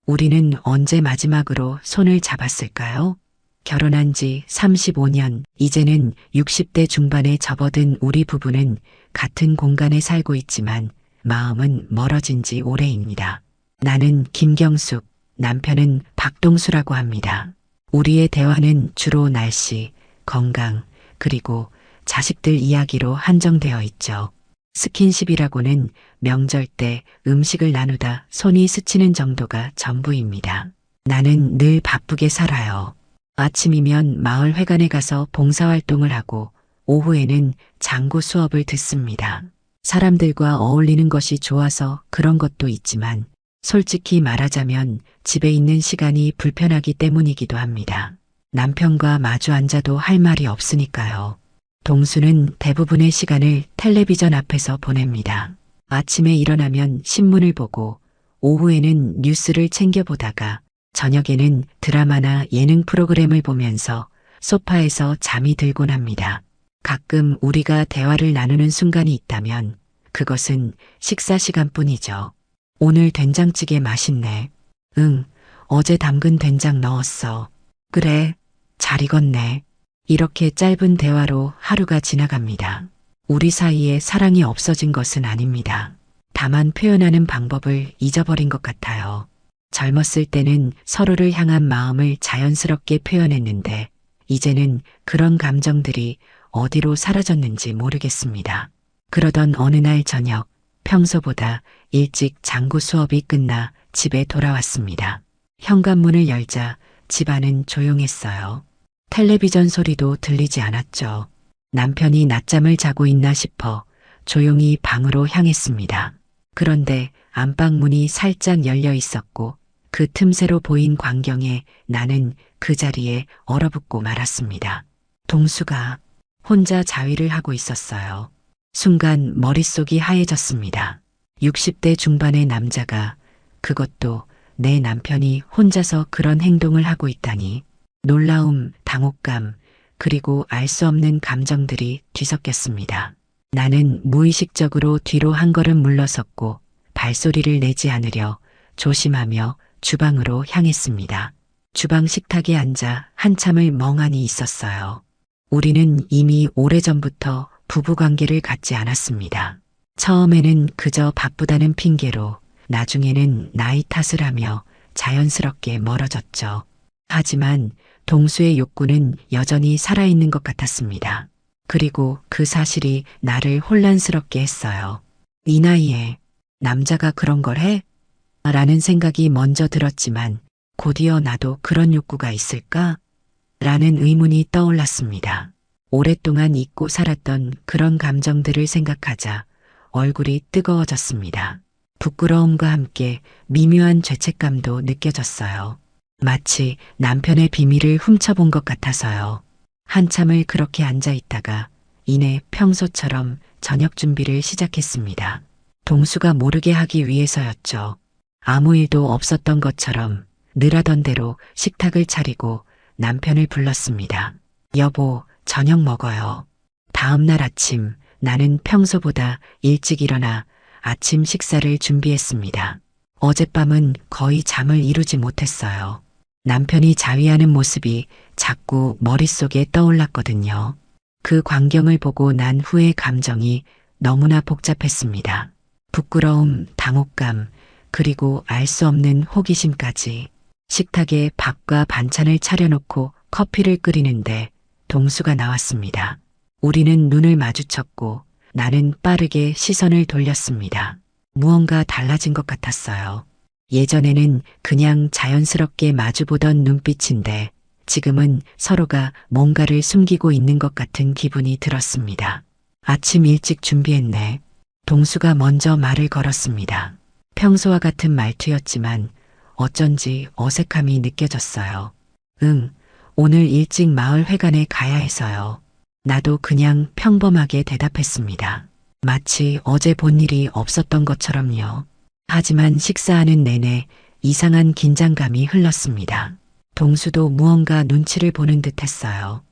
우리는 언제 마지막으로 손을 잡았을까요? 결혼한 지 35년, 이제는 60대 중반에 접어든 우리 부부는 같은 공간에 살고 있지만 마음은 멀어진 지 오래입니다. 나는 김경숙, 남편은 박동수라고 합니다. 우리의 대화는 주로 날씨, 건강, 그리고 자식들 이야기로 한정되어 있죠. 스킨십이라고는 명절 때 음식을 나누다 손이 스치는 정도가 전부입니다. 나는 늘 바쁘게 살아요. 아침이면 마을 회관에 가서 봉사활동을 하고 오후에는 장구 수업을 듣습니다. 사람들과 어울리는 것이 좋아서 그런 것도 있지만 솔직히 말하자면 집에 있는 시간이 불편하기 때문이기도 합니다. 남편과 마주 앉아도 할 말이 없으니까요. 동수는 대부분의 시간을 텔레비전 앞에서 보냅니다. 아침에 일어나면 신문을 보고 오후에는 뉴스를 챙겨보다가 저녁에는 드라마나 예능 프로그램을 보면서 소파에서 잠이 들곤 합니다. 가끔 우리가 대화를 나누는 순간이 있다면 그것은 식사 시간뿐이죠. 오늘 된장찌개 맛있네. 응, 어제 담근 된장 넣었어. 그래, 잘 익었네. 이렇게 짧은 대화로 하루가 지나갑니다. 우리 사이에 사랑이 없어진 것은 아닙니다. 다만 표현하는 방법을 잊어버린 것 같아요. 젊었을 때는 서로를 향한 마음을 자연스럽게 표현했는데 이제는 그런 감정들이 어디로 사라졌는지 모르겠습니다. 그러던 어느 날 저녁, 평소보다 일찍 장구 수업이 끝나 집에 돌아왔습니다. 현관문을 열자 집안은 조용했어요. 텔레비전 소리도 들리지 않았죠. 남편이 낮잠을 자고 있나 싶어 조용히 방으로 향했습니다. 그런데 안방 문이 살짝 열려 있었고 그 틈새로 보인 광경에 나는 그 자리에 얼어붙고 말았습니다. 동수가 혼자 자위를 하고 있었어요. 순간 머릿속이 하얘졌습니다. 60대 중반의 남자가, 그것도 내 남편이 혼자서 그런 행동을 하고 있다니. 놀라움, 당혹감, 그리고 알 수 없는 감정들이 뒤섞였습니다. 나는 무의식적으로 뒤로 한 걸음 물러섰고 발소리를 내지 않으려 조심하며 주방으로 향했습니다. 주방 식탁에 앉아 한참을 멍하니 있었어요. 우리는 이미 오래전부터 부부관계를 갖지 않았습니다. 처음에는 그저 바쁘다는 핑계로, 나중에는 나이 탓을 하며 자연스럽게 멀어졌죠. 하지만 동수의 욕구는 여전히 살아있는 것 같았습니다. 그리고 그 사실이 나를 혼란스럽게 했어요. 이 나이에 남자가 그런 걸 해? 라는 생각이 먼저 들었지만 곧이어 나도 그런 욕구가 있을까? 라는 의문이 떠올랐습니다. 오랫동안 잊고 살았던 그런 감정들을 생각하자 얼굴이 뜨거워졌습니다. 부끄러움과 함께 미묘한 죄책감도 느껴졌어요. 마치 남편의 비밀을 훔쳐본 것 같아서요. 한참을 그렇게 앉아 있다가 이내 평소처럼 저녁 준비를 시작했습니다. 동수가 모르게 하기 위해서였죠. 아무 일도 없었던 것처럼 늘 하던 대로 식탁을 차리고 남편을 불렀습니다. 여보, 저녁 먹어요. 다음 날 아침 나는 평소보다 일찍 일어나 아침 식사를 준비했습니다. 어젯밤은 거의 잠을 이루지 못했어요. 남편이 자위하는 모습이 자꾸 머릿속에 떠올랐거든요. 그 광경을 보고 난 후의 감정이 너무나 복잡했습니다. 부끄러움, 당혹감, 그리고 알 수 없는 호기심까지. 식탁에 밥과 반찬을 차려놓고 커피를 끓이는데 동수가 나왔습니다. 우리는 눈을 마주쳤고 나는 빠르게 시선을 돌렸습니다. 무언가 달라진 것 같았어요. 예전에는 그냥 자연스럽게 마주보던 눈빛인데 지금은 서로가 뭔가를 숨기고 있는 것 같은 기분이 들었습니다. 아침 일찍 준비했네. 동수가 먼저 말을 걸었습니다. 평소와 같은 말투였지만 어쩐지 어색함이 느껴졌어요. 응, 오늘 일찍 마을 회관에 가야 해서요. 나도 그냥 평범하게 대답했습니다. 마치 어제 본 일이 없었던 것처럼요. 하지만 식사하는 내내 이상한 긴장감이 흘렀습니다. 동수도 무언가 눈치를 보는 듯 했어요.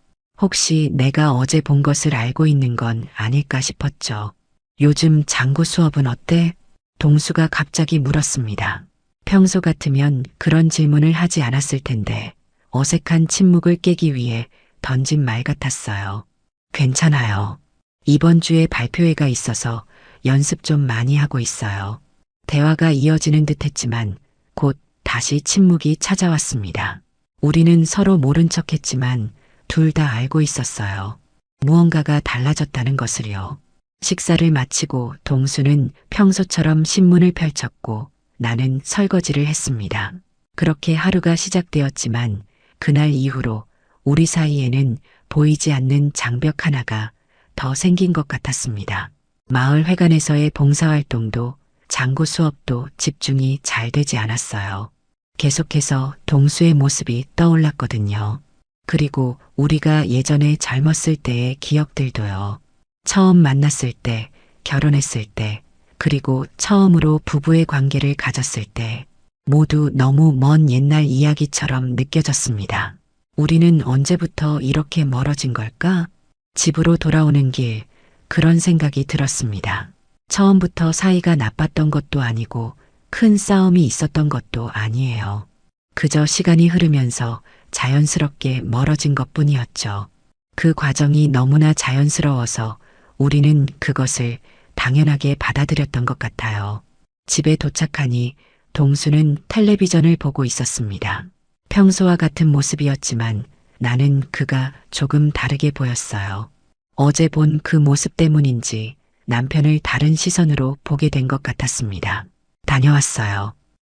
혹시 내가 어제 본 것을 알고 있는 건 아닐까 싶었죠. 요즘 장구 수업은 어때? 동수가 갑자기 물었습니다. 평소 같으면 그런 질문을 하지 않았을 텐데 어색한 침묵을 깨기 위해 던진 말 같았어요. 괜찮아요. 이번 주에 발표회가 있어서 연습 좀 많이 하고 있어요. 대화가 이어지는 듯 했지만 곧 다시 침묵이 찾아왔습니다. 우리는 서로 모른 척 했지만 둘 다 알고 있었어요. 무언가가 달라졌다는 것을요. 식사를 마치고 동수는 평소처럼 신문을 펼쳤고 나는 설거지를 했습니다. 그렇게 하루가 시작되었지만 그날 이후로 우리 사이에는 보이지 않는 장벽 하나가 더 생긴 것 같았습니다. 마을 회관에서의 봉사활동도 장구 수업도 집중이 잘 되지 않았어요. 계속해서 동수의 모습이 떠올랐거든요. 그리고 우리가 예전에 젊었을 때의 기억들도요. 처음 만났을 때, 결혼했을 때, 그리고 처음으로 부부의 관계를 가졌을 때, 모두 너무 먼 옛날 이야기처럼 느껴졌습니다. 우리는 언제부터 이렇게 멀어진 걸까? 집으로 돌아오는 길, 그런 생각이 들었습니다. 처음부터 사이가 나빴던 것도 아니고 큰 싸움이 있었던 것도 아니에요. 그저 시간이 흐르면서 자연스럽게 멀어진 것뿐이었죠. 그 과정이 너무나 자연스러워서 우리는 그것을 당연하게 받아들였던 것 같아요. 집에 도착하니 동수는 텔레비전을 보고 있었습니다. 평소와 같은 모습이었지만 나는 그가 조금 다르게 보였어요. 어제 본 그 모습 때문인지 남편을 다른 시선으로 보게 된 것 같았습니다. 다녀왔어요.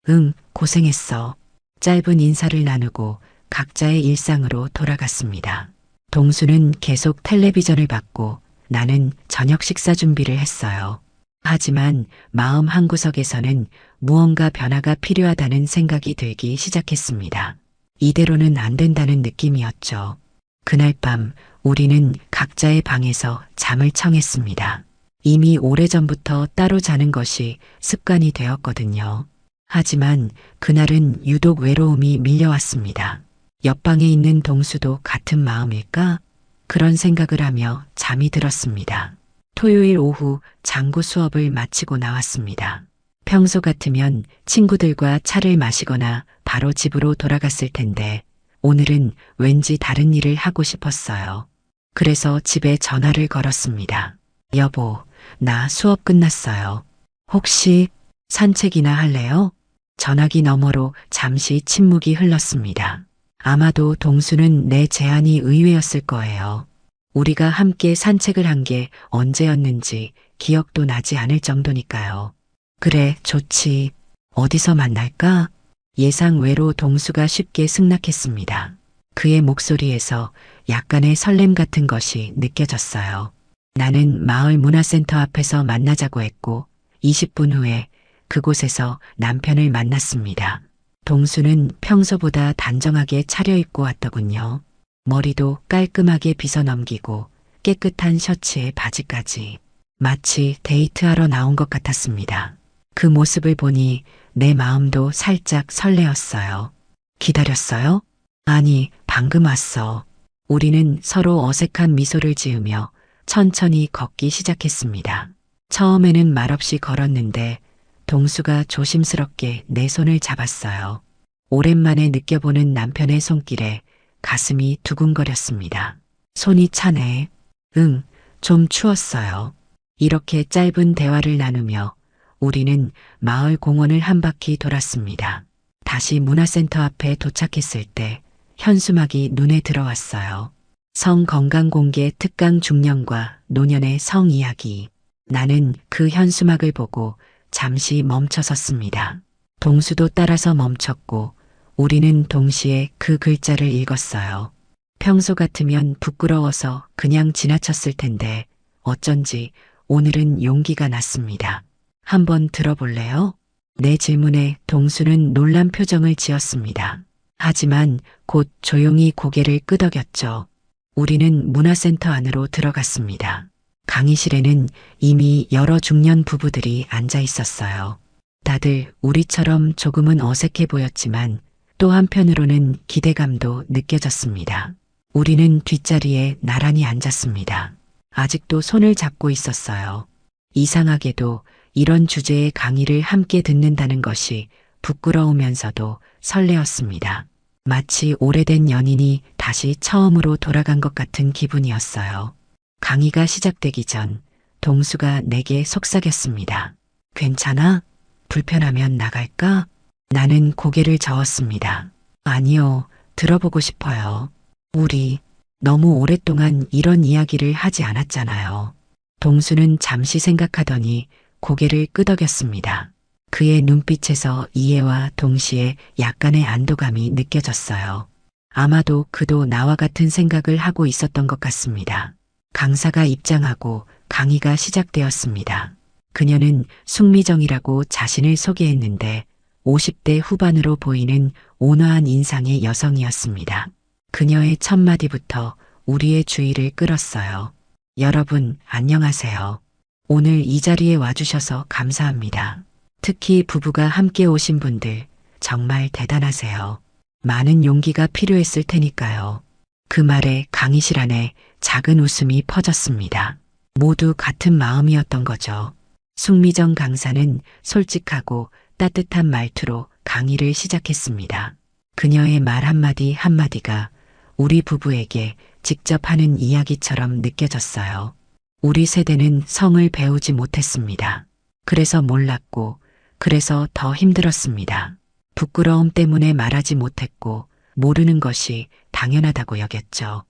응, 고생했어. 짧은 인사를 나누고 각자의 일상으로 돌아갔습니다. 동수는 계속 텔레비전을 봤고 나는 저녁 식사 준비를 했어요. 하지만 마음 한구석에서는 무언가 변화가 필요하다는 생각이 들기 시작했습니다. 이대로는 안 된다는 느낌이었죠. 그날 밤 우리는 각자의 방에서 잠을 청했습니다. 이미 오래전부터 따로 자는 것이 습관이 되었거든요. 하지만 그날은 유독 외로움이 밀려왔습니다. 옆방에 있는 동수도 같은 마음일까? 그런 생각을 하며 잠이 들었습니다. 토요일 오후 장구 수업을 마치고 나왔습니다. 평소 같으면 친구들과 차를 마시거나 바로 집으로 돌아갔을 텐데 오늘은 왠지 다른 일을 하고 싶었어요. 그래서 집에 전화를 걸었습니다. 여보, 나 수업 끝났어요. 혹시 산책이나 할래요? 전화기 너머로 잠시 침묵이 흘렀습니다. 아마도 동수는 내 제안이 의외였을 거예요. 우리가 함께 산책을 한 게 언제였는지 기억도 나지 않을 정도니까요. 그래, 좋지. 어디서 만날까? 예상 외로 동수가 쉽게 승낙했습니다. 그의 목소리에서 약간의 설렘 같은 것이 느껴졌어요. 나는 마을 문화센터 앞에서 만나자고 했고 20분 후에 그곳에서 남편을 만났습니다. 동수는 평소보다 단정하게 차려입고 왔더군요. 머리도 깔끔하게 빗어 넘기고 깨끗한 셔츠에 바지까지. 마치 데이트하러 나온 것 같았습니다. 그 모습을 보니 내 마음도 살짝 설레었어요. 기다렸어요? 아니, 방금 왔어. 우리는 서로 어색한 미소를 지으며 천천히 걷기 시작했습니다. 처음에는 말없이 걸었는데 동수가 조심스럽게 내 손을 잡았어요. 오랜만에 느껴보는 남편의 손길에 가슴이 두근거렸습니다. 손이 차네. 응, 좀 추웠어요. 이렇게 짧은 대화를 나누며 우리는 마을 공원을 한 바퀴 돌았습니다. 다시 문화센터 앞에 도착했을 때 현수막이 눈에 들어왔어요. 성건강공개 특강 중년과 노년의 성이야기. 나는 그 현수막을 보고 잠시 멈춰 섰습니다. 동수도 따라서 멈췄고 우리는 동시에 그 글자를 읽었어요. 평소 같으면 부끄러워서 그냥 지나쳤을 텐데 어쩐지 오늘은 용기가 났습니다. 한번 들어볼래요? 내 질문에 동수는 놀란 표정을 지었습니다. 하지만 곧 조용히 고개를 끄덕였죠. 우리는 문화센터 안으로 들어갔습니다. 강의실에는 이미 여러 중년 부부들이 앉아 있었어요. 다들 우리처럼 조금은 어색해 보였지만 또 한편으로는 기대감도 느껴졌습니다. 우리는 뒷자리에 나란히 앉았습니다. 아직도 손을 잡고 있었어요. 이상하게도 이런 주제의 강의를 함께 듣는다는 것이 부끄러우면서도 설레었습니다. 마치 오래된 연인이 다시 처음으로 돌아간 것 같은 기분이었어요. 강의가 시작되기 전 동수가 내게 속삭였습니다. 괜찮아? 불편하면 나갈까? 나는 고개를 저었습니다. 아니요, 들어보고 싶어요. 우리 너무 오랫동안 이런 이야기를 하지 않았잖아요. 동수는 잠시 생각하더니 고개를 끄덕였습니다. 그의 눈빛에서 이해와 동시에 약간의 안도감이 느껴졌어요. 아마도 그도 나와 같은 생각을 하고 있었던 것 같습니다. 강사가 입장하고 강의가 시작되었습니다. 그녀는 숙미정이라고 자신을 소개했는데 50대 후반으로 보이는 온화한 인상의 여성이었습니다. 그녀의 첫 마디부터 우리의 주의를 끌었어요. 여러분, 안녕하세요. 오늘 이 자리에 와주셔서 감사합니다. 특히 부부가 함께 오신 분들 정말 대단하세요. 많은 용기가 필요했을 테니까요. 그 말에 강의실 안에 작은 웃음이 퍼졌습니다. 모두 같은 마음이었던 거죠. 숙미정 강사는 솔직하고 따뜻한 말투로 강의를 시작했습니다. 그녀의 말 한마디 한마디가 우리 부부에게 직접 하는 이야기처럼 느껴졌어요. 우리 세대는 성을 배우지 못했습니다. 그래서 몰랐고, 그래서 더 힘들었습니다. 부끄러움 때문에 말하지 못했고, 모르는 것이 당연하다고 여겼죠.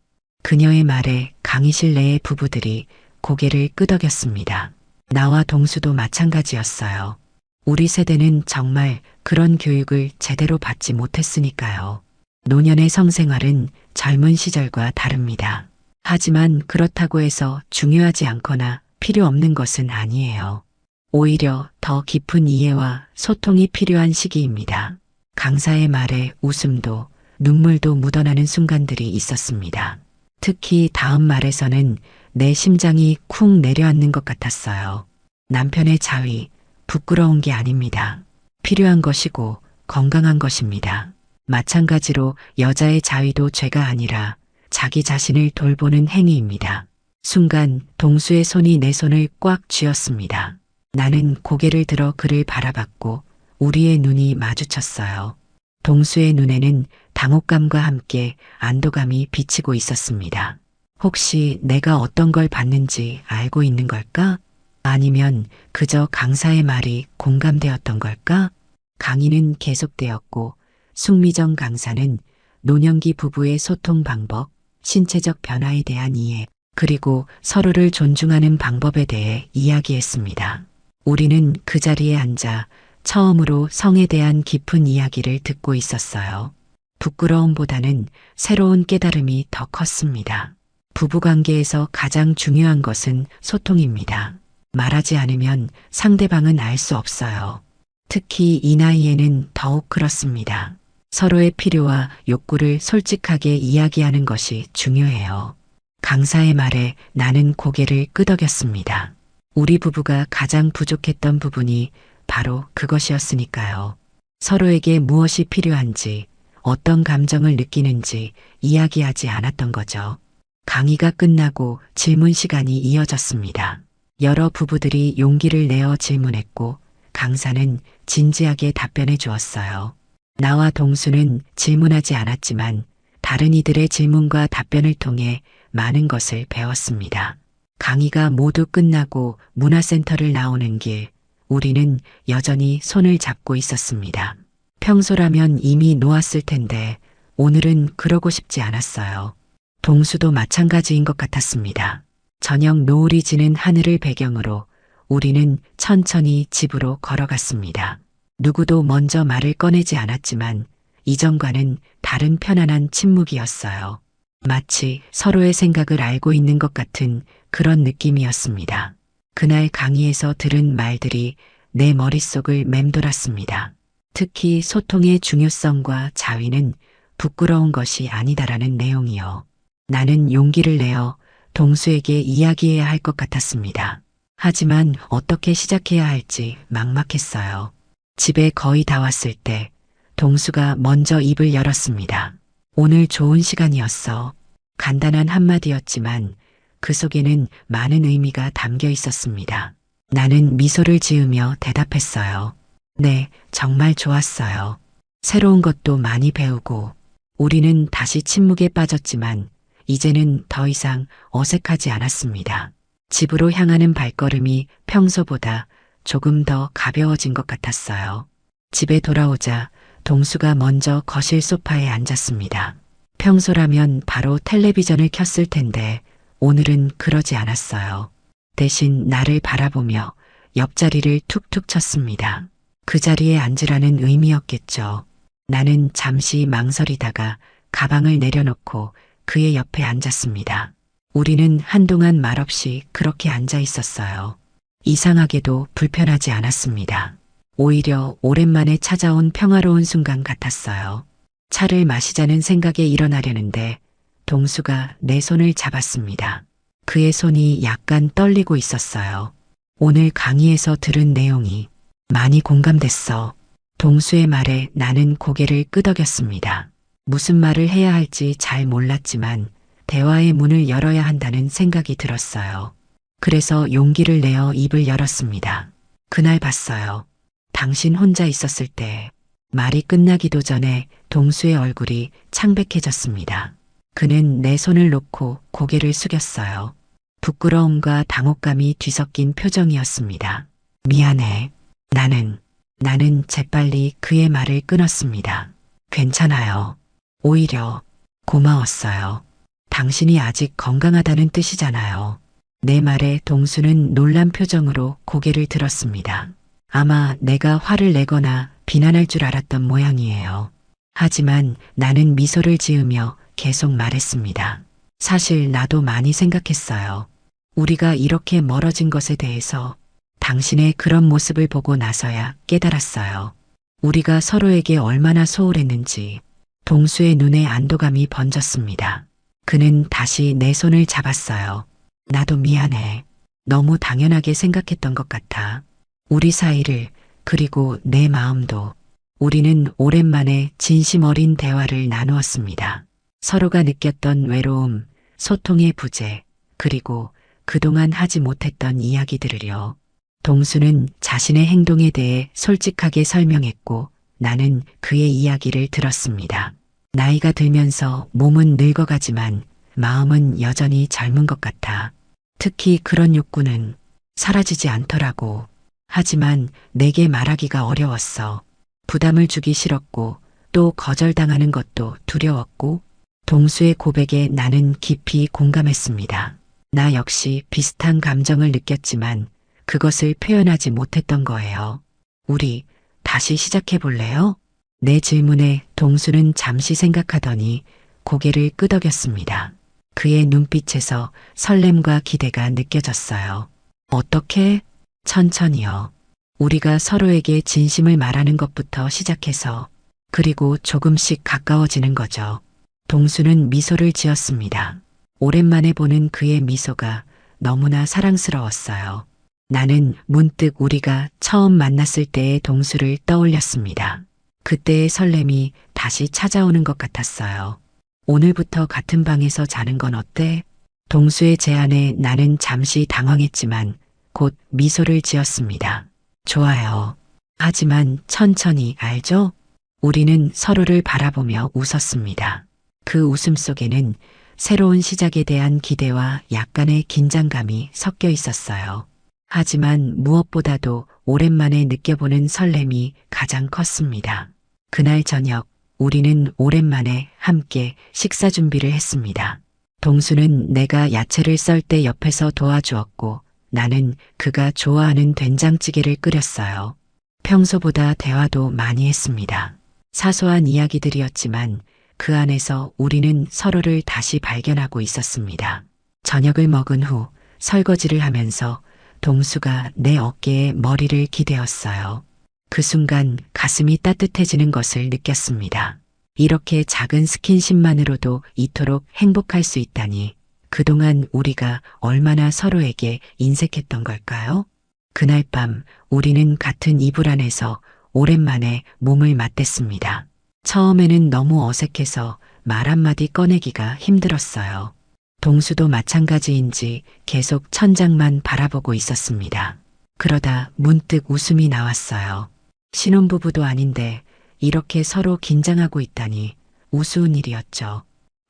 그녀의 말에 강의실 내의 부부들이 고개를 끄덕였습니다. 나와 동수도 마찬가지였어요. 우리 세대는 정말 그런 교육을 제대로 받지 못했으니까요. 노년의 성생활은 젊은 시절과 다릅니다. 하지만 그렇다고 해서 중요하지 않거나 필요 없는 것은 아니에요. 오히려 더 깊은 이해와 소통이 필요한 시기입니다. 강사의 말에 웃음도 눈물도 묻어나는 순간들이 있었습니다. 특히 다음 말에서는 내 심장이 쿵 내려앉는 것 같았어요. 남편의 자위, 부끄러운 게 아닙니다. 필요한 것이고 건강한 것입니다. 마찬가지로 여자의 자위도 죄가 아니라 자기 자신을 돌보는 행위입니다. 순간 동수의 손이 내 손을 꽉 쥐었습니다. 나는 고개를 들어 그를 바라봤고 우리의 눈이 마주쳤어요. 동수의 눈에는 당혹감과 함께 안도감이 비치고 있었습니다. 혹시 내가 어떤 걸 봤는지 알고 있는 걸까? 아니면 그저 강사의 말이 공감되었던 걸까? 강의는 계속되었고 숙미정 강사는 노년기 부부의 소통 방법, 신체적 변화에 대한 이해, 그리고 서로를 존중하는 방법에 대해 이야기했습니다. 우리는 그 자리에 앉아 처음으로 성에 대한 깊은 이야기를 듣고 있었어요. 부끄러움보다는 새로운 깨달음이 더 컸습니다. 부부관계에서 가장 중요한 것은 소통입니다. 말하지 않으면 상대방은 알 수 없어요. 특히 이 나이에는 더욱 그렇습니다. 서로의 필요와 욕구를 솔직하게 이야기하는 것이 중요해요. 강사의 말에 나는 고개를 끄덕였습니다. 우리 부부가 가장 부족했던 부분이 바로 그것이었으니까요. 서로에게 무엇이 필요한지, 어떤 감정을 느끼는지 이야기하지 않았던 거죠. 강의가 끝나고 질문 시간이 이어졌습니다. 여러 부부들이 용기를 내어 질문했고 강사는 진지하게 답변해 주었어요. 나와 동수는 질문하지 않았지만 다른 이들의 질문과 답변을 통해 많은 것을 배웠습니다. 강의가 모두 끝나고 문화센터를 나오는 길, 우리는 여전히 손을 잡고 있었습니다. 평소라면 이미 놓았을 텐데 오늘은 그러고 싶지 않았어요. 동수도 마찬가지인 것 같았습니다. 저녁 노을이 지는 하늘을 배경으로 우리는 천천히 집으로 걸어갔습니다. 누구도 먼저 말을 꺼내지 않았지만 이전과는 다른 편안한 침묵이었어요. 마치 서로의 생각을 알고 있는 것 같은 그런 느낌이었습니다. 그날 강의에서 들은 말들이 내 머릿속을 맴돌았습니다. 특히 소통의 중요성과 자위는 부끄러운 것이 아니다라는 내용이요. 나는 용기를 내어 동수에게 이야기해야 할 것 같았습니다. 하지만 어떻게 시작해야 할지 막막했어요. 집에 거의 다 왔을 때 동수가 먼저 입을 열었습니다. 오늘 좋은 시간이었어. 간단한 한마디였지만 그 속에는 많은 의미가 담겨 있었습니다. 나는 미소를 지으며 대답했어요. 네, 정말 좋았어요. 새로운 것도 많이 배우고, 우리는 다시 침묵에 빠졌지만, 이제는 더 이상 어색하지 않았습니다. 집으로 향하는 발걸음이 평소보다 조금 더 가벼워진 것 같았어요. 집에 돌아오자 동수가 먼저 거실 소파에 앉았습니다. 평소라면 바로 텔레비전을 켰을 텐데 오늘은 그러지 않았어요. 대신 나를 바라보며 옆자리를 툭툭 쳤습니다. 그 자리에 앉으라는 의미였겠죠. 나는 잠시 망설이다가 가방을 내려놓고 그의 옆에 앉았습니다. 우리는 한동안 말없이 그렇게 앉아 있었어요. 이상하게도 불편하지 않았습니다. 오히려 오랜만에 찾아온 평화로운 순간 같았어요. 차를 마시자는 생각에 일어나려는데 동수가 내 손을 잡았습니다. 그의 손이 약간 떨리고 있었어요. 오늘 강의에서 들은 내용이 많이 공감됐어. 동수의 말에 나는 고개를 끄덕였습니다. 무슨 말을 해야 할지 잘 몰랐지만 대화의 문을 열어야 한다는 생각이 들었어요. 그래서 용기를 내어 입을 열었습니다. 그날 봤어요. 당신 혼자 있었을 때 말이 끝나기도 전에 동수의 얼굴이 창백해졌습니다. 그는 내 손을 놓고 고개를 숙였어요. 부끄러움과 당혹감이 뒤섞인 표정이었습니다. 미안해. 나는 재빨리 그의 말을 끊었습니다. 괜찮아요. 오히려 고마웠어요. 당신이 아직 건강하다는 뜻이잖아요. 내 말에 동수는 놀란 표정으로 고개를 들었습니다. 아마 내가 화를 내거나 비난할 줄 알았던 모양이에요. 하지만 나는 미소를 지으며 계속 말했습니다. 사실 나도 많이 생각했어요. 우리가 이렇게 멀어진 것에 대해서 당신의 그런 모습을 보고 나서야 깨달았어요. 우리가 서로에게 얼마나 소홀했는지. 동수의 눈에 안도감이 번졌습니다. 그는 다시 내 손을 잡았어요. 나도 미안해. 너무 당연하게 생각했던 것 같아. 우리 사이를, 그리고 내 마음도. 우리는 오랜만에 진심 어린 대화를 나누었습니다. 서로가 느꼈던 외로움, 소통의 부재, 그리고 그동안 하지 못했던 이야기들을요. 동수는 자신의 행동에 대해 솔직하게 설명했고 나는 그의 이야기를 들었습니다. 나이가 들면서 몸은 늙어가지만 마음은 여전히 젊은 것 같아. 특히 그런 욕구는 사라지지 않더라고. 하지만 내게 말하기가 어려웠어. 부담을 주기 싫었고 또 거절당하는 것도 두려웠고 동수의 고백에 나는 깊이 공감했습니다. 나 역시 비슷한 감정을 느꼈지만 그것을 표현하지 못했던 거예요. 우리 다시 시작해 볼래요? 내 질문에 동수는 잠시 생각하더니 고개를 끄덕였습니다. 그의 눈빛에서 설렘과 기대가 느껴졌어요. 어떻게? 천천히요. 우리가 서로에게 진심을 말하는 것부터 시작해서 그리고 조금씩 가까워지는 거죠. 동수는 미소를 지었습니다. 오랜만에 보는 그의 미소가 너무나 사랑스러웠어요. 나는 문득 우리가 처음 만났을 때의 동수를 떠올렸습니다. 그때의 설렘이 다시 찾아오는 것 같았어요. 오늘부터 같은 방에서 자는 건 어때? 동수의 제안에 나는 잠시 당황했지만 곧 미소를 지었습니다. 좋아요. 하지만 천천히, 알죠? 우리는 서로를 바라보며 웃었습니다. 그 웃음 속에는 새로운 시작에 대한 기대와 약간의 긴장감이 섞여 있었어요. 하지만 무엇보다도 오랜만에 느껴보는 설렘이 가장 컸습니다. 그날 저녁 우리는 오랜만에 함께 식사 준비를 했습니다. 동수는 내가 야채를 썰 때 옆에서 도와주었고 나는 그가 좋아하는 된장찌개를 끓였어요. 평소보다 대화도 많이 했습니다. 사소한 이야기들이었지만 그 안에서 우리는 서로를 다시 발견하고 있었습니다. 저녁을 먹은 후 설거지를 하면서 동수가 내 어깨에 머리를 기대었어요. 그 순간 가슴이 따뜻해지는 것을 느꼈습니다. 이렇게 작은 스킨십만으로도 이토록 행복할 수 있다니 그동안 우리가 얼마나 서로에게 인색했던 걸까요? 그날 밤 우리는 같은 이불 안에서 오랜만에 몸을 맞댔습니다. 처음에는 너무 어색해서 말 한마디 꺼내기가 힘들었어요. 동수도 마찬가지인지 계속 천장만 바라보고 있었습니다. 그러다 문득 웃음이 나왔어요. 신혼부부도 아닌데 이렇게 서로 긴장하고 있다니 우스운 일이었죠.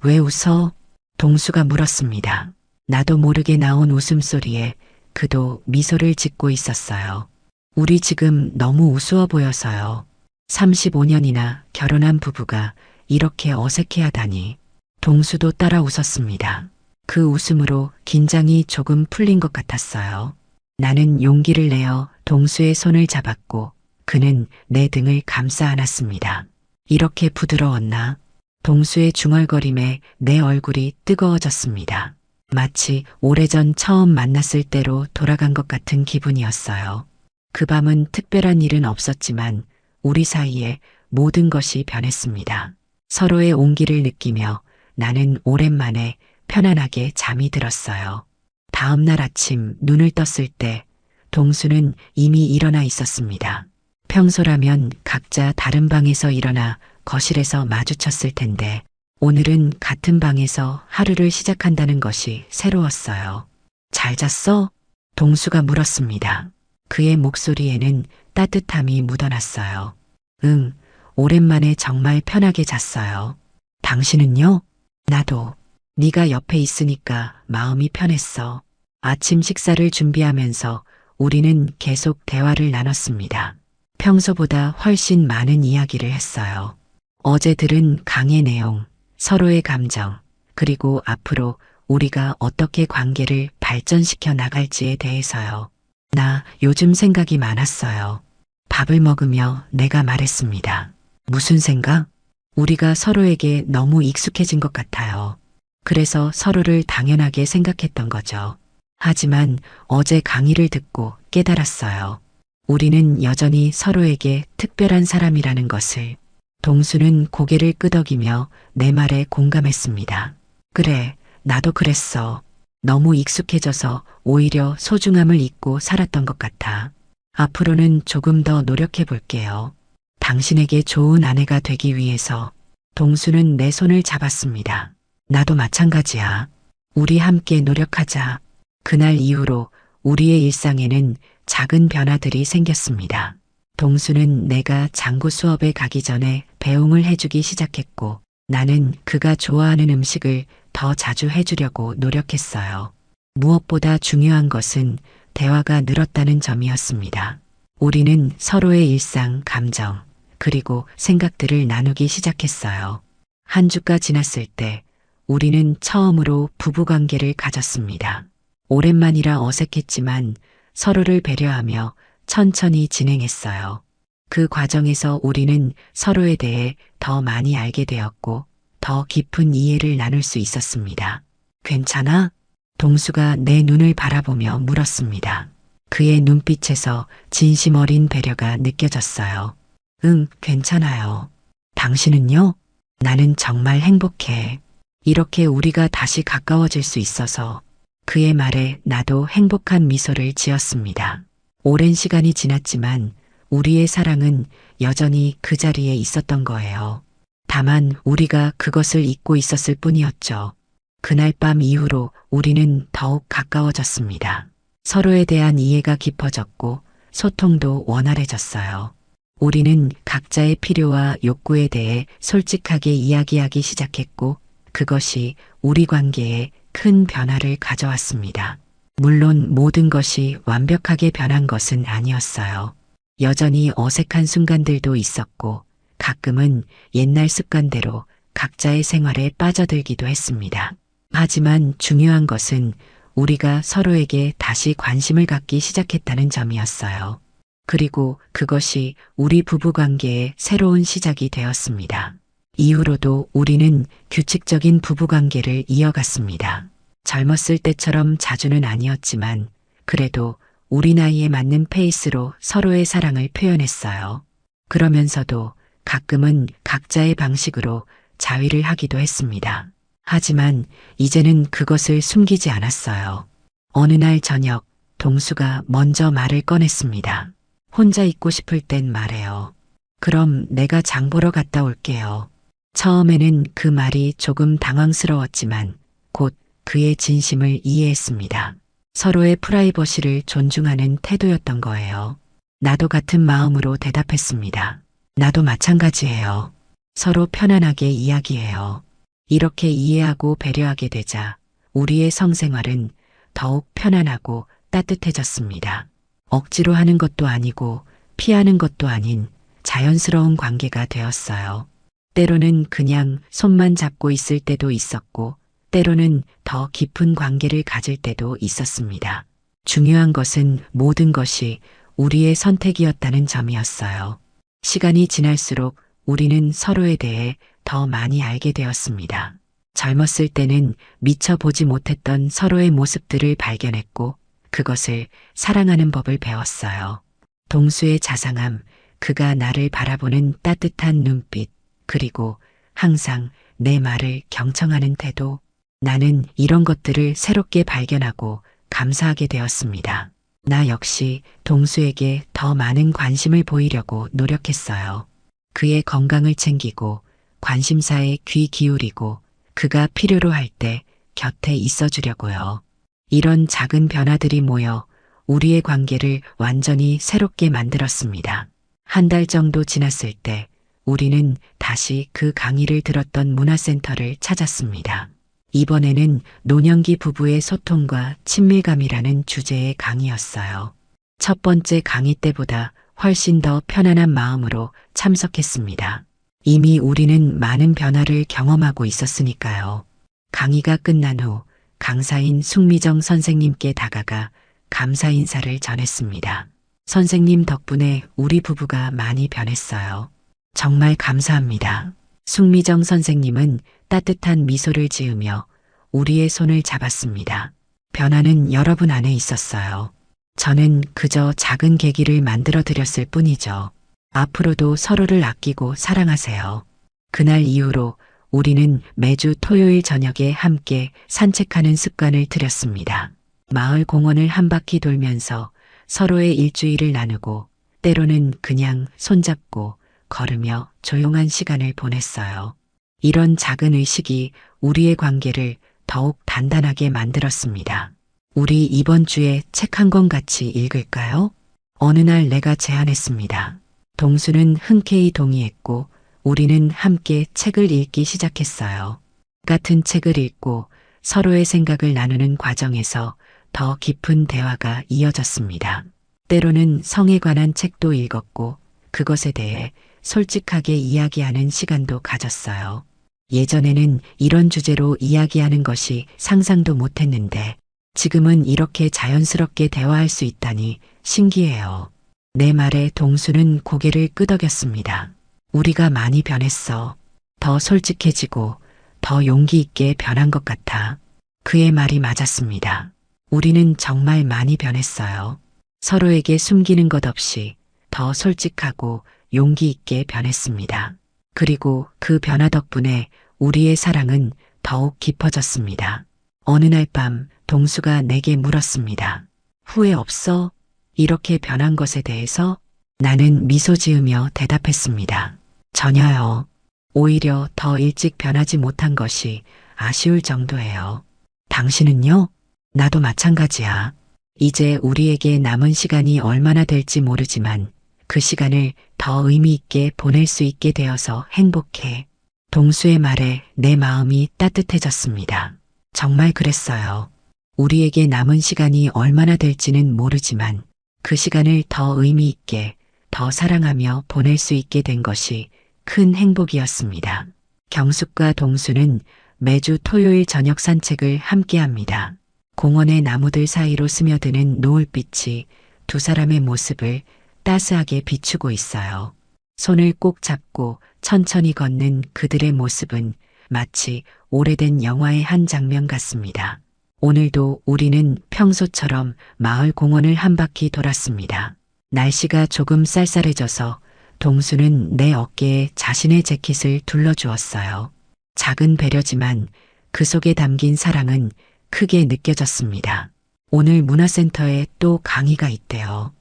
왜 웃어? 동수가 물었습니다. 나도 모르게 나온 웃음소리에 그도 미소를 짓고 있었어요. 우리 지금 너무 우스워 보여서요. 35년이나 결혼한 부부가 이렇게 어색해하다니. 동수도 따라 웃었습니다. 그 웃음으로 긴장이 조금 풀린 것 같았어요. 나는 용기를 내어 동수의 손을 잡았고 그는 내 등을 감싸 안았습니다. 이렇게 부드러웠나? 동수의 중얼거림에 내 얼굴이 뜨거워졌습니다. 마치 오래전 처음 만났을 때로 돌아간 것 같은 기분이었어요. 그 밤은 특별한 일은 없었지만 우리 사이에 모든 것이 변했습니다. 서로의 온기를 느끼며 나는 오랜만에 편안하게 잠이 들었어요. 다음 날 아침 눈을 떴을 때 동수는 이미 일어나 있었습니다. 평소라면 각자 다른 방에서 일어나 거실에서 마주쳤을 텐데 오늘은 같은 방에서 하루를 시작한다는 것이 새로웠어요. 잘 잤어? 동수가 물었습니다. 그의 목소리에는 따뜻함이 묻어났어요. 응, 오랜만에 정말 편하게 잤어요. 당신은요? 나도. 네가 옆에 있으니까 마음이 편했어. 아침 식사를 준비하면서 우리는 계속 대화를 나눴습니다. 평소보다 훨씬 많은 이야기를 했어요. 어제 들은 강의 내용, 서로의 감정, 그리고 앞으로 우리가 어떻게 관계를 발전시켜 나갈지에 대해서요. 나 요즘 생각이 많았어요. 밥을 먹으며 내가 말했습니다. 무슨 생각? 우리가 서로에게 너무 익숙해진 것 같아요. 그래서 서로를 당연하게 생각했던 거죠. 하지만 어제 강의를 듣고 깨달았어요. 우리는 여전히 서로에게 특별한 사람이라는 것을. 동수는 고개를 끄덕이며 내 말에 공감했습니다. 그래, 나도 그랬어. 너무 익숙해져서 오히려 소중함을 잊고 살았던 것 같아. 앞으로는 조금 더 노력해 볼게요. 당신에게 좋은 아내가 되기 위해서. 동수는 내 손을 잡았습니다. 나도 마찬가지야. 우리 함께 노력하자. 그날 이후로 우리의 일상에는 작은 변화들이 생겼습니다. 동수는 내가 장구 수업에 가기 전에 배웅을 해주기 시작했고 나는 그가 좋아하는 음식을 더 자주 해주려고 노력했어요. 무엇보다 중요한 것은 대화가 늘었다는 점이었습니다. 우리는 서로의 일상, 감정, 그리고 생각들을 나누기 시작했어요. 한 주가 지났을 때 우리는 처음으로 부부관계를 가졌습니다. 오랜만이라 어색했지만 서로를 배려하며 천천히 진행했어요. 그 과정에서 우리는 서로에 대해 더 많이 알게 되었고 더 깊은 이해를 나눌 수 있었습니다. 괜찮아? 동수가 내 눈을 바라보며 물었습니다. 그의 눈빛에서 진심 어린 배려가 느껴졌어요. 응, 괜찮아요. 당신은요? 나는 정말 행복해. 이렇게 우리가 다시 가까워질 수 있어서. 그의 말에 나도 행복한 미소를 지었습니다. 오랜 시간이 지났지만 우리의 사랑은 여전히 그 자리에 있었던 거예요. 다만 우리가 그것을 잊고 있었을 뿐이었죠. 그날 밤 이후로 우리는 더욱 가까워졌습니다. 서로에 대한 이해가 깊어졌고 소통도 원활해졌어요. 우리는 각자의 필요와 욕구에 대해 솔직하게 이야기하기 시작했고 그것이 우리 관계에 큰 변화를 가져왔습니다. 물론 모든 것이 완벽하게 변한 것은 아니었어요. 여전히 어색한 순간들도 있었고 가끔은 옛날 습관대로 각자의 생활에 빠져들기도 했습니다. 하지만 중요한 것은 우리가 서로에게 다시 관심을 갖기 시작했다는 점이었어요. 그리고 그것이 우리 부부관계의 새로운 시작이 되었습니다. 이후로도 우리는 규칙적인 부부관계를 이어갔습니다. 젊었을 때처럼 자주는 아니었지만 그래도 우리 나이에 맞는 페이스로 서로의 사랑을 표현했어요. 그러면서도 가끔은 각자의 방식으로 자위를 하기도 했습니다. 하지만 이제는 그것을 숨기지 않았어요. 어느 날 저녁 동수가 먼저 말을 꺼냈습니다. 혼자 있고 싶을 땐 말해요. 그럼 내가 장 보러 갔다 올게요. 처음에는 그 말이 조금 당황스러웠지만 곧 그의 진심을 이해했습니다. 서로의 프라이버시를 존중하는 태도였던 거예요. 나도 같은 마음으로 대답했습니다. 나도 마찬가지예요. 서로 편안하게 이야기해요. 이렇게 이해하고 배려하게 되자 우리의 성생활은 더욱 편안하고 따뜻해졌습니다. 억지로 하는 것도 아니고 피하는 것도 아닌 자연스러운 관계가 되었어요. 때로는 그냥 손만 잡고 있을 때도 있었고, 때로는 더 깊은 관계를 가질 때도 있었습니다. 중요한 것은 모든 것이 우리의 선택이었다는 점이었어요. 시간이 지날수록 우리는 서로에 대해 더 많이 알게 되었습니다. 젊었을 때는 미처 보지 못했던 서로의 모습들을 발견했고, 그것을 사랑하는 법을 배웠어요. 동수의 자상함, 그가 나를 바라보는 따뜻한 눈빛, 그리고 항상 내 말을 경청하는 태도, 나는 이런 것들을 새롭게 발견하고 감사하게 되었습니다. 나 역시 동수에게 더 많은 관심을 보이려고 노력했어요. 그의 건강을 챙기고 관심사에 귀 기울이고 그가 필요로 할 때 곁에 있어 주려고요. 이런 작은 변화들이 모여 우리의 관계를 완전히 새롭게 만들었습니다. 한 달 정도 지났을 때 우리는 다시 그 강의를 들었던 문화센터를 찾았습니다. 이번에는 노년기 부부의 소통과 친밀감이라는 주제의 강의였어요. 첫 번째 강의 때보다 훨씬 더 편안한 마음으로 참석했습니다. 이미 우리는 많은 변화를 경험하고 있었으니까요. 강의가 끝난 후 강사인 숙미정 선생님께 다가가 감사 인사를 전했습니다. 선생님 덕분에 우리 부부가 많이 변했어요. 정말 감사합니다. 숙미정 선생님은 따뜻한 미소를 지으며 우리의 손을 잡았습니다. 변화는 여러분 안에 있었어요. 저는 그저 작은 계기를 만들어 드렸을 뿐이죠. 앞으로도 서로를 아끼고 사랑하세요. 그날 이후로 우리는 매주 토요일 저녁에 함께 산책하는 습관을 들였습니다. 마을 공원을 한 바퀴 돌면서 서로의 일주일을 나누고 때로는 그냥 손잡고 걸으며 조용한 시간을 보냈어요. 이런 작은 의식이 우리의 관계를 더욱 단단하게 만들었습니다. 우리 이번 주에 책 한 권 같이 읽을까요? 어느 날 내가 제안했습니다. 동수는 흔쾌히 동의했고 우리는 함께 책을 읽기 시작했어요. 같은 책을 읽고 서로의 생각을 나누는 과정에서 더 깊은 대화가 이어졌습니다. 때로는 성에 관한 책도 읽었고 그것에 대해 솔직하게 이야기하는 시간도 가졌어요. 예전에는 이런 주제로 이야기하는 것이 상상도 못했는데 지금은 이렇게 자연스럽게 대화할 수 있다니 신기해요. 내 말에 동수는 고개를 끄덕였습니다. 우리가 많이 변했어. 더 솔직해지고 더 용기 있게 변한 것 같아. 그의 말이 맞았습니다. 우리는 정말 많이 변했어요. 서로에게 숨기는 것 없이 더 솔직하고 용기 있게 변했습니다. 그리고 그 변화 덕분에 우리의 사랑은 더욱 깊어졌습니다. 어느 날 밤 동수가 내게 물었습니다. 후회 없어? 이렇게 변한 것에 대해서? 나는 미소 지으며 대답했습니다. 전혀요. 오히려 더 일찍 변하지 못한 것이 아쉬울 정도예요. 당신은요? 나도 마찬가지야. 이제 우리에게 남은 시간이 얼마나 될지 모르지만 그 시간을 더 의미 있게 보낼 수 있게 되어서 행복해. 동수의 말에 내 마음이 따뜻해졌습니다. 정말 그랬어요. 우리에게 남은 시간이 얼마나 될지는 모르지만 그 시간을 더 의미 있게, 더 사랑하며 보낼 수 있게 된 것이 큰 행복이었습니다. 경숙과 동수는 매주 토요일 저녁 산책을 함께 합니다. 공원의 나무들 사이로 스며드는 노을빛이 두 사람의 모습을 따스하게 비추고 있어요. 손을 꼭 잡고 천천히 걷는 그들의 모습은 마치 오래된 영화의 한 장면 같습니다. 오늘도 우리는 평소처럼 마을 공원을 한 바퀴 돌았습니다. 날씨가 조금 쌀쌀해져서 동수는 내 어깨에 자신의 재킷을 둘러주었어요. 작은 배려지만 그 속에 담긴 사랑은 크게 느껴졌습니다. 오늘 문화센터에 또 강의가 있대요.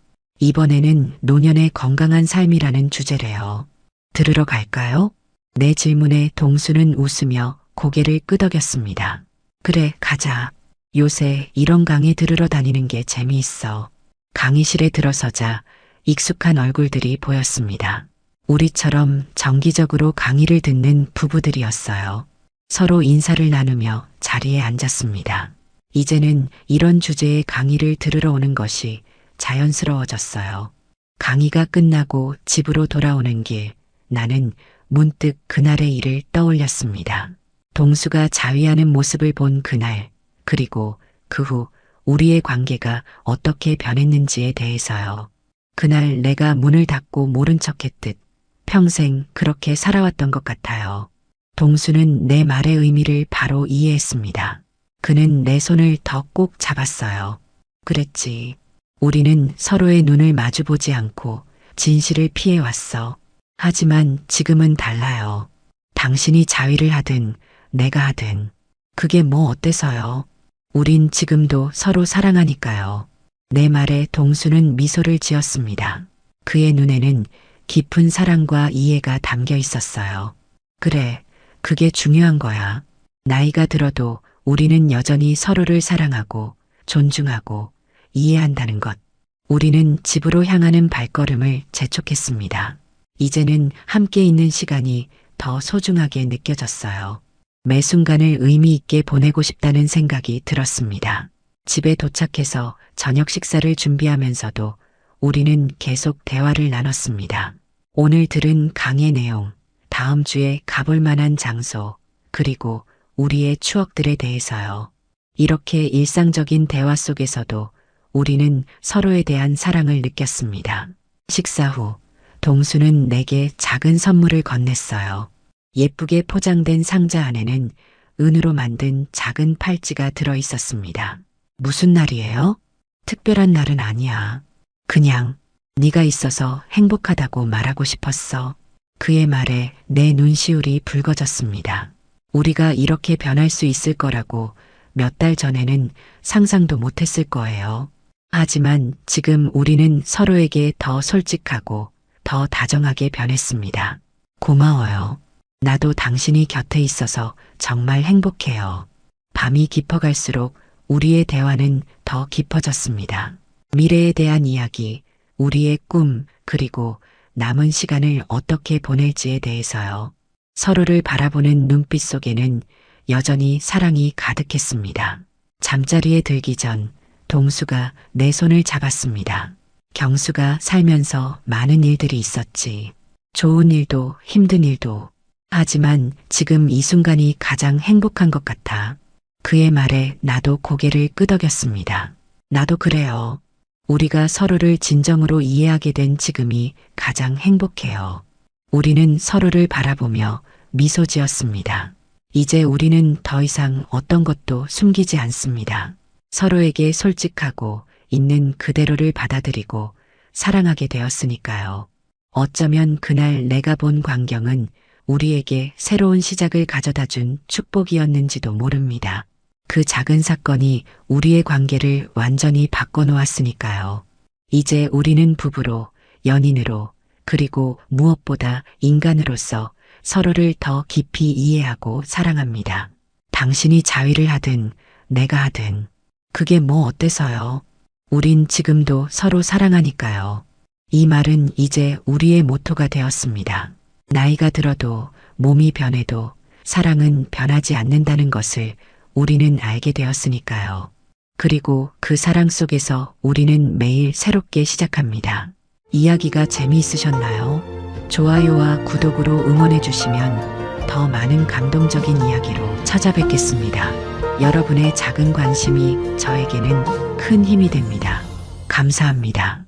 이번에는 노년의 건강한 삶이라는 주제래요. 들으러 갈까요? 내 질문에 동수는 웃으며 고개를 끄덕였습니다. 그래, 가자. 요새 이런 강의 들으러 다니는 게 재미있어. 강의실에 들어서자 익숙한 얼굴들이 보였습니다. 우리처럼 정기적으로 강의를 듣는 부부들이었어요. 서로 인사를 나누며 자리에 앉았습니다. 이제는 이런 주제의 강의를 들으러 오는 것이 자연스러워졌어요. 강의가 끝나고 집으로 돌아오는 길, 나는 문득 그날의 일을 떠올렸습니다. 동수가 자위하는 모습을 본 그날, 그리고 그 후 우리의 관계가 어떻게 변했는지에 대해서요. 그날 내가 문을 닫고 모른 척했듯 평생 그렇게 살아왔던 것 같아요. 동수는 내 말의 의미를 바로 이해했습니다. 그는 내 손을 더 꼭 잡았어요. 그랬지. 우리는 서로의 눈을 마주보지 않고 진실을 피해왔어. 하지만 지금은 달라요. 당신이 자위를 하든 내가 하든 그게 뭐 어때서요? 우린 지금도 서로 사랑하니까요. 내 말에 동수는 미소를 지었습니다. 그의 눈에는 깊은 사랑과 이해가 담겨 있었어요. 그래, 그게 중요한 거야. 나이가 들어도 우리는 여전히 서로를 사랑하고 존중하고 이해한다는 것. 우리는 집으로 향하는 발걸음을 재촉했습니다. 이제는 함께 있는 시간이 더 소중하게 느껴졌어요. 매 순간을 의미 있게 보내고 싶다는 생각이 들었습니다. 집에 도착해서 저녁 식사를 준비하면서도 우리는 계속 대화를 나눴습니다. 오늘 들은 강의 내용, 다음 주에 가볼 만한 장소, 그리고 우리의 추억들에 대해서요. 이렇게 일상적인 대화 속에서도 우리는 서로에 대한 사랑을 느꼈습니다. 식사 후 동수는 내게 작은 선물을 건넸어요. 예쁘게 포장된 상자 안에는 은으로 만든 작은 팔찌가 들어 있었습니다. 무슨 날이에요? 특별한 날은 아니야. 그냥 네가 있어서 행복하다고 말하고 싶었어. 그의 말에 내 눈시울이 붉어졌습니다. 우리가 이렇게 변할 수 있을 거라고 몇 달 전에는 상상도 못했을 거예요. 하지만 지금 우리는 서로에게 더 솔직하고 더 다정하게 변했습니다. 고마워요. 나도 당신이 곁에 있어서 정말 행복해요. 밤이 깊어갈수록 우리의 대화는 더 깊어졌습니다. 미래에 대한 이야기, 우리의 꿈, 그리고 남은 시간을 어떻게 보낼지에 대해서요. 서로를 바라보는 눈빛 속에는 여전히 사랑이 가득했습니다. 잠자리에 들기 전 동수가 내 손을 잡았습니다. 경수가 살면서 많은 일들이 있었지. 좋은 일도 힘든 일도. 하지만 지금 이 순간이 가장 행복한 것 같아. 그의 말에 나도 고개를 끄덕였습니다. 나도 그래요. 우리가 서로를 진정으로 이해하게 된 지금이 가장 행복해요. 우리는 서로를 바라보며 미소 지었습니다. 이제 우리는 더 이상 어떤 것도 숨기지 않습니다. 서로에게 솔직하고 있는 그대로를 받아들이고 사랑하게 되었으니까요. 어쩌면 그날 내가 본 광경은 우리에게 새로운 시작을 가져다 준 축복이었는지도 모릅니다. 그 작은 사건이 우리의 관계를 완전히 바꿔놓았으니까요. 이제 우리는 부부로, 연인으로, 그리고 무엇보다 인간으로서 서로를 더 깊이 이해하고 사랑합니다. 당신이 자위를 하든 내가 하든 그게 뭐 어때서요? 우린 지금도 서로 사랑하니까요. 이 말은 이제 우리의 모토가 되었습니다. 나이가 들어도 몸이 변해도 사랑은 변하지 않는다는 것을 우리는 알게 되었으니까요. 그리고 그 사랑 속에서 우리는 매일 새롭게 시작합니다. 이야기가 재미있으셨나요? 좋아요와 구독으로 응원해 주시면 더 많은 감동적인 이야기로 찾아뵙겠습니다. 여러분의 작은 관심이 저에게는 큰 힘이 됩니다. 감사합니다.